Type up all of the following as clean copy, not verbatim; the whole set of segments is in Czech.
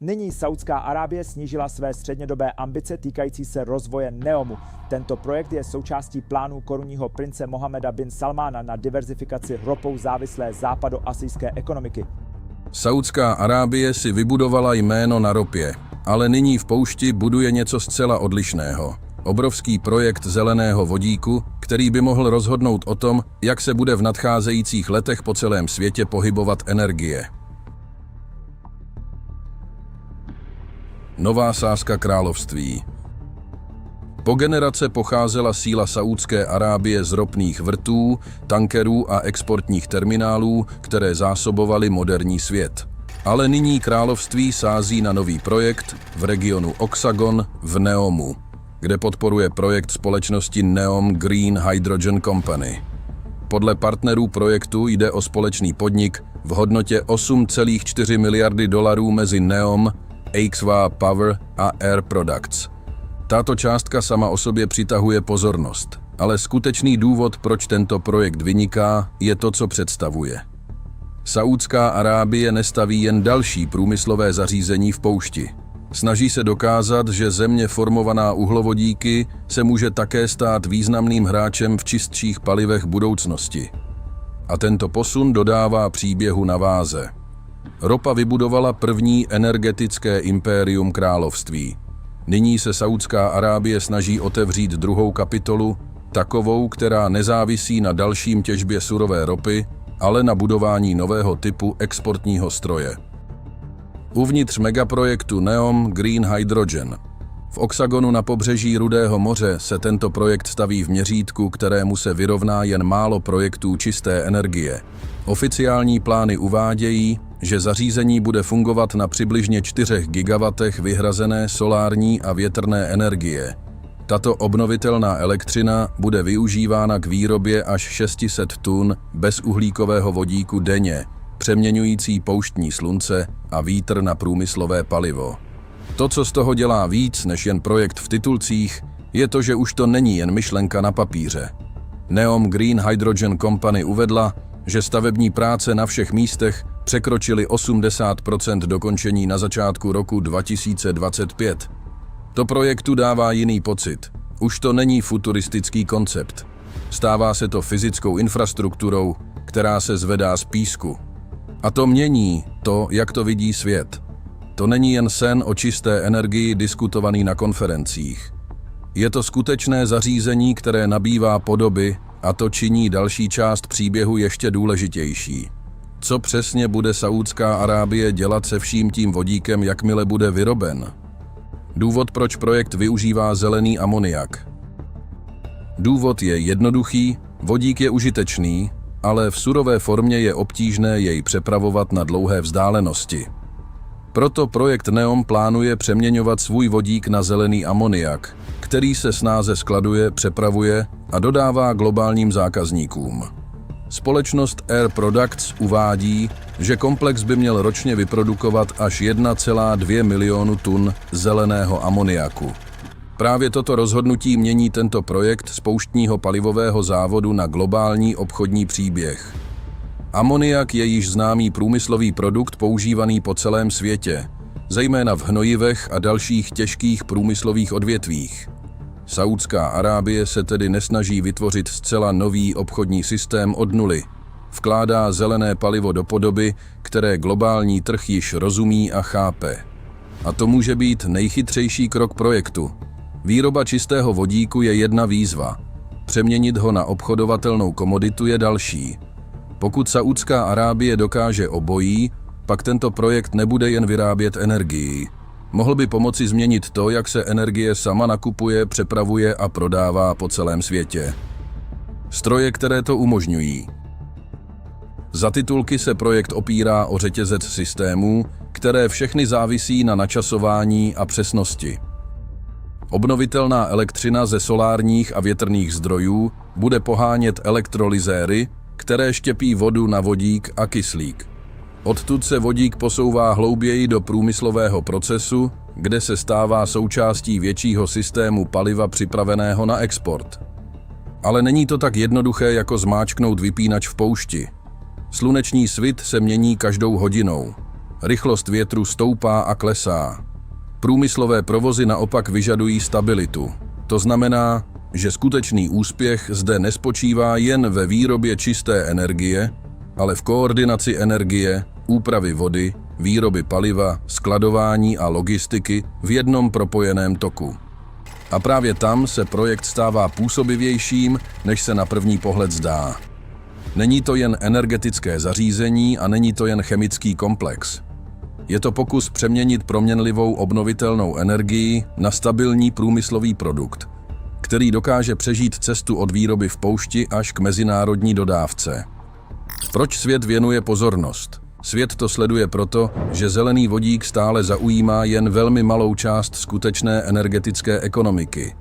Nyní Saúdská Arábie snížila své střednědobé ambice týkající se rozvoje NEOMu. Tento projekt je součástí plánů korunního prince Mohameda bin Salmána na diverzifikaci ropou závislé západoasijské ekonomiky. Saúdská Arábie si vybudovala jméno na ropě, ale nyní v poušti buduje něco zcela odlišného. Obrovský projekt zeleného vodíku, který by mohl rozhodnout o tom, jak se bude v nadcházejících letech po celém světě pohybovat energie. Nová sázka království. Po generace pocházela síla Saúdské Arábie z ropných vrtů, tankerů a exportních terminálů, které zásobovaly moderní svět. Ale nyní království sází na nový projekt v regionu Oxagon v NEOMu, kde podporuje projekt společnosti NEOM Green Hydrogen Company. Podle partnerů projektu jde o společný podnik v hodnotě 8,4 miliardy dolarů mezi NEOM, Aixwa Power a Air Products. Tato částka sama o sobě přitahuje pozornost, ale skutečný důvod, proč tento projekt vyniká, je to, co představuje. Saúdská Arábie nestaví jen další průmyslové zařízení v poušti. Snaží se dokázat, že země formovaná uhlovodíky se může také stát významným hráčem v čistších palivech budoucnosti. A tento posun dodává příběhu na váze. Ropa vybudovala první energetické impérium království. Nyní se Saúdská Arábie snaží otevřít druhou kapitolu, takovou, která nezávisí na dalším těžbě surové ropy, ale na budování nového typu exportního stroje. Uvnitř megaprojektu NEOM Green Hydrogen. V Oxagonu na pobřeží Rudého moře se tento projekt staví v měřítku, kterému se vyrovná jen málo projektů čisté energie. Oficiální plány uvádějí, že zařízení bude fungovat na přibližně 4 gigawatech vyhrazené solární a větrné energie. Tato obnovitelná elektřina bude využívána k výrobě až 600 tun bezuhlíkového vodíku denně, přeměňující pouštní slunce a vítr na průmyslové palivo. To, co z toho dělá víc než jen projekt v titulcích, je to, že už to není jen myšlenka na papíře. NEOM Green Hydrogen Company uvedla, že stavební práce na všech místech překročily 80% dokončení na začátku roku 2025. To projektu dává jiný pocit. Už to není futuristický koncept. Stává se to fyzickou infrastrukturou, která se zvedá z písku. A to mění to, jak to vidí svět. To není jen sen o čisté energii diskutovaný na konferencích. Je to skutečné zařízení, které nabývá podoby, a to činí další část příběhu ještě důležitější. Co přesně bude Saúdská Arábie dělat se vším tím vodíkem, jakmile bude vyroben? Důvod, proč projekt využívá zelený amoniak. Důvod je jednoduchý, vodík je užitečný, ale v surové formě je obtížné jej přepravovat na dlouhé vzdálenosti. Proto projekt NEOM plánuje přeměňovat svůj vodík na zelený amoniak, který se snáze skladuje, přepravuje a dodává globálním zákazníkům. Společnost Air Products uvádí, že komplex by měl ročně vyprodukovat až 1,2 milionu tun zeleného amoniaku. Právě toto rozhodnutí mění tento projekt z pouštního palivového závodu na globální obchodní příběh. Amoniak je již známý průmyslový produkt používaný po celém světě, zejména v hnojivech a dalších těžkých průmyslových odvětvích. Saúdská Arábie se tedy nesnaží vytvořit zcela nový obchodní systém od nuly. Vkládá zelené palivo do podoby, které globální trh již rozumí a chápe. A to může být nejchytřejší krok projektu. Výroba čistého vodíku je jedna výzva. Přeměnit ho na obchodovatelnou komoditu je další. Pokud Saúdská Arábie dokáže obojí, pak tento projekt nebude jen vyrábět energii. Mohl by pomoci změnit to, jak se energie sama nakupuje, přepravuje a prodává po celém světě. Stroje, které to umožňují. Za titulky se projekt opírá o řetězec systémů, které všechny závisí na načasování a přesnosti. Obnovitelná elektřina ze solárních a větrných zdrojů bude pohánět elektrolyzéry, které štěpí vodu na vodík a kyslík. Odtud se vodík posouvá hlouběji do průmyslového procesu, kde se stává součástí většího systému paliva připraveného na export. Ale není to tak jednoduché, jako zmáčknout vypínač v poušti. Sluneční svit se mění každou hodinou. rychlost větru stoupá a klesá. Průmyslové provozy naopak vyžadují stabilitu. To znamená, že skutečný úspěch zde nespočívá jen ve výrobě čisté energie, ale v koordinaci energie, úpravy vody, výroby paliva, skladování a logistiky v jednom propojeném toku. A právě tam se projekt stává působivějším, než se na první pohled zdá. Není to jen energetické zařízení a není to jen chemický komplex. Je to pokus přeměnit proměnlivou obnovitelnou energii na stabilní průmyslový produkt, který dokáže přežít cestu od výroby v poušti až k mezinárodní dodávce. Proč svět věnuje pozornost? Svět to sleduje proto, že zelený vodík stále zaujímá jen velmi malou část skutečné energetické ekonomiky.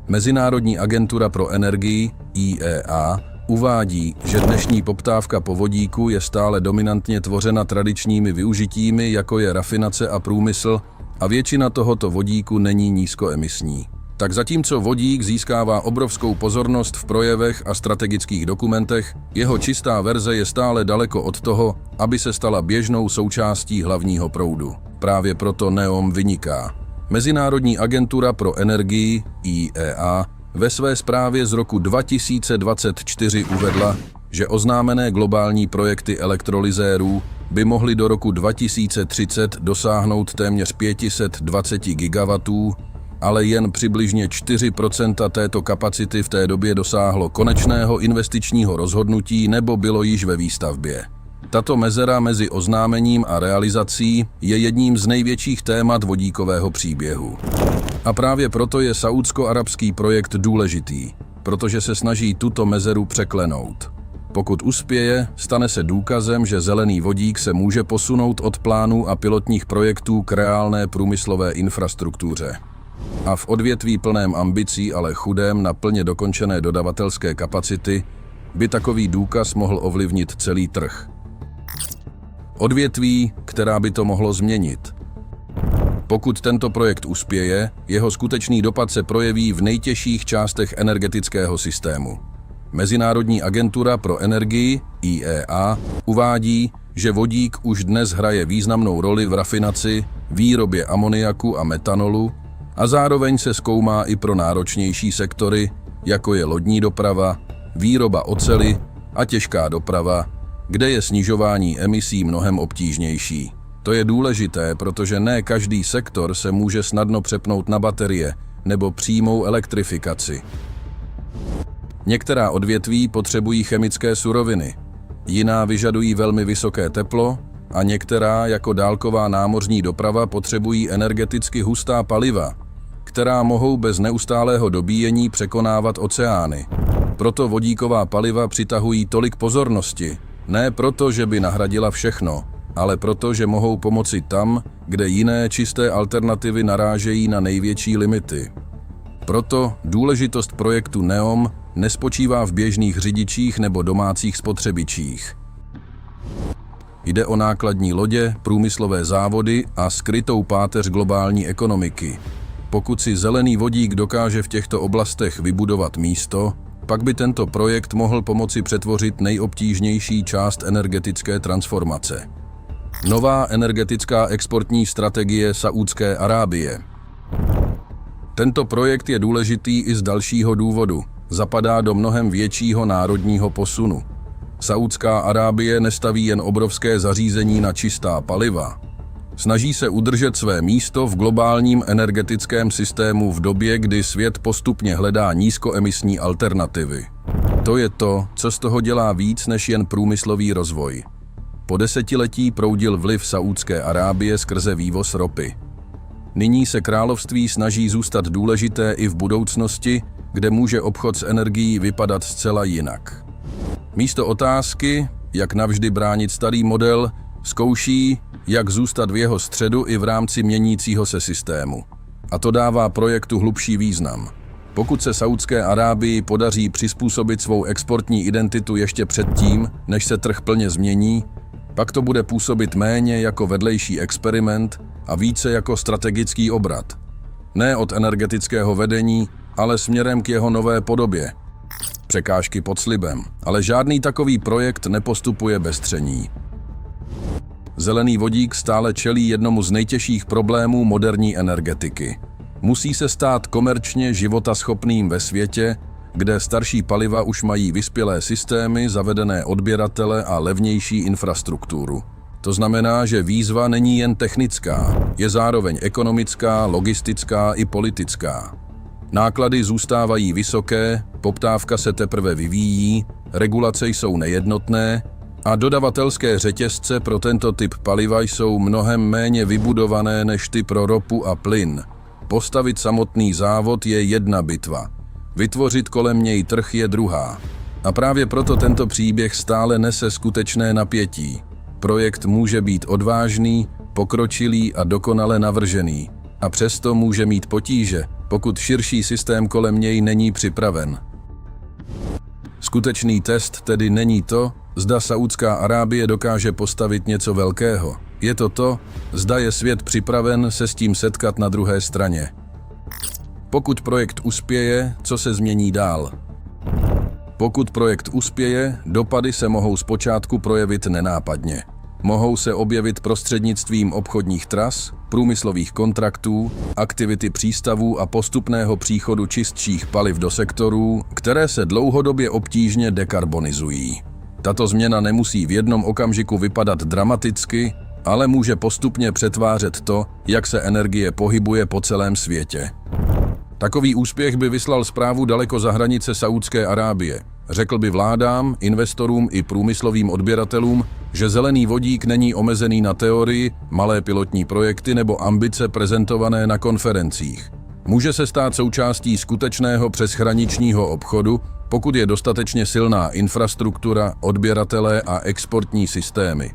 Mezinárodní agentura pro energii, IEA, uvádí, že dnešní poptávka po vodíku je stále dominantně tvořena tradičními využitími, jako je rafinace a průmysl, a většina tohoto vodíku není nízkoemisní. Tak zatímco vodík získává obrovskou pozornost v projevech a strategických dokumentech, jeho čistá verze je stále daleko od toho, aby se stala běžnou součástí hlavního proudu. Právě proto NEOM vyniká. Mezinárodní agentura pro energii, IEA, ve své zprávě z roku 2024 uvedla, že oznámené globální projekty elektrolyzérů by mohly do roku 2030 dosáhnout téměř 520 gigawatů, ale jen přibližně 4% této kapacity v té době dosáhlo konečného investičního rozhodnutí nebo bylo již ve výstavbě. Tato mezera mezi oznámením a realizací je jedním z největších témat vodíkového příběhu. A právě proto je saúdsko-arabský projekt důležitý, protože se snaží tuto mezeru překlenout. Pokud uspěje, stane se důkazem, že zelený vodík se může posunout od plánů a pilotních projektů k reálné průmyslové infrastruktuře. A v odvětví plném ambicí, ale chudém na plně dokončené dodavatelské kapacity, by takový důkaz mohl ovlivnit celý trh. Odvětví, která by to mohlo změnit. Pokud tento projekt uspěje, jeho skutečný dopad se projeví v nejtěžších částech energetického systému. Mezinárodní agentura pro energii, IEA, uvádí, že vodík už dnes hraje významnou roli v rafinaci, výrobě amoniaku a metanolu a zároveň se zkoumá i pro náročnější sektory, jako je lodní doprava, výroba oceli a těžká doprava, kde je snižování emisí mnohem obtížnější. To je důležité, protože ne každý sektor se může snadno přepnout na baterie nebo přímou elektrifikaci. Některá odvětví potřebují chemické suroviny, jiná vyžadují velmi vysoké teplo a některá, jako dálková námořní doprava, potřebují energeticky hustá paliva, která mohou bez neustálého dobíjení překonávat oceány. Proto vodíková paliva přitahují tolik pozornosti, ne proto, že by nahradila všechno, ale proto, že mohou pomoci tam, kde jiné čisté alternativy narážejí na největší limity. Proto důležitost projektu NEOM nespočívá v běžných řidičích nebo domácích spotřebičích. Jde o nákladní lodě, průmyslové závody a skrytou páteř globální ekonomiky. Pokud si zelený vodík dokáže v těchto oblastech vybudovat místo, pak by tento projekt mohl pomoci přetvořit nejobtížnější část energetické transformace. Nová energetická exportní strategie Saúdské Arábie. Tento projekt je důležitý i z dalšího důvodu. Zapadá do mnohem většího národního posunu. Saúdská Arábie nestaví jen obrovské zařízení na čistá paliva. Snaží se udržet své místo v globálním energetickém systému v době, kdy svět postupně hledá nízkoemisní alternativy. To je to, co z toho dělá víc než jen průmyslový rozvoj. Po desetiletí proudil vliv Saúdské Arábie skrze vývoz ropy. Nyní se království snaží zůstat důležité i v budoucnosti, kde může obchod s energií vypadat zcela jinak. Místo otázky, jak navždy bránit starý model, zkouší, jak zůstat v jeho středu i v rámci měnícího se systému. A to dává projektu hlubší význam. Pokud se Saúdské Arábii podaří přizpůsobit svou exportní identitu ještě předtím, než se trh plně změní, pak to bude působit méně jako vedlejší experiment a více jako strategický obrat. Ne od energetického vedení, ale směrem k jeho nové podobě. Překážky pod slibem, ale žádný takový projekt nepostupuje bez tření. Zelený vodík stále čelí jednomu z nejtěžších problémů moderní energetiky. Musí se stát komerčně životaschopným ve světě, kde starší paliva už mají vyspělé systémy, zavedené odběratele a levnější infrastrukturu. To znamená, že výzva není jen technická, je zároveň ekonomická, logistická i politická. Náklady zůstávají vysoké, poptávka se teprve vyvíjí, regulace jsou nejednotné a dodavatelské řetězce pro tento typ paliva jsou mnohem méně vybudované než ty pro ropu a plyn. Postavit samotný závod je jedna bitva. Vytvořit kolem něj trh je druhá. A právě proto tento příběh stále nese skutečné napětí. Projekt může být odvážný, pokročilý a dokonale navržený. A přesto může mít potíže, pokud širší systém kolem něj není připraven. Skutečný test tedy není to, zda Saúdská Arábie dokáže postavit něco velkého. Je to, zda je svět připraven se s tím setkat na druhé straně. Pokud projekt uspěje, co se změní dál? Pokud projekt uspěje, dopady se mohou zpočátku projevit nenápadně. Mohou se objevit prostřednictvím obchodních tras, průmyslových kontraktů, aktivity přístavů a postupného příchodu čistších paliv do sektorů, které se dlouhodobě obtížně dekarbonizují. Tato změna nemusí v jednom okamžiku vypadat dramaticky, ale může postupně přetvářet to, jak se energie pohybuje po celém světě. Takový úspěch by vyslal zprávu daleko za hranice Saúdské Arábie. Řekl by vládám, investorům i průmyslovým odběratelům, že zelený vodík není omezený na teorii, malé pilotní projekty nebo ambice prezentované na konferencích. Může se stát součástí skutečného přeshraničního obchodu, pokud je dostatečně silná infrastruktura, odběratelé a exportní systémy.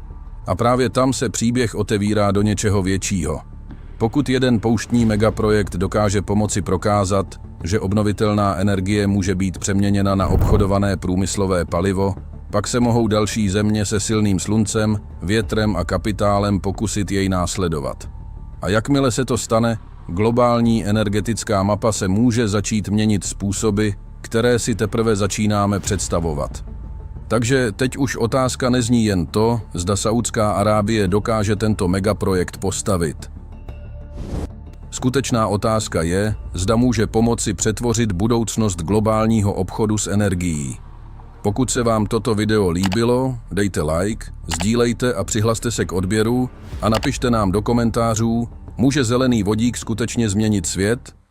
A právě tam se příběh otevírá do něčeho většího. Pokud jeden pouštní megaprojekt dokáže pomoci prokázat, že obnovitelná energie může být přeměněna na obchodované průmyslové palivo, pak se mohou další země se silným sluncem, větrem a kapitálem pokusit jej následovat. A jakmile se to stane, globální energetická mapa se může začít měnit způsoby, které si teprve začínáme představovat. Takže teď už otázka nezní jen to, zda Saúdská Arábie dokáže tento megaprojekt postavit. Skutečná otázka je, zda může pomoci přetvořit budoucnost globálního obchodu s energií. Pokud se vám toto video líbilo, dejte like, sdílejte a přihlaste se k odběru a napište nám do komentářů, může zelený vodík skutečně změnit svět?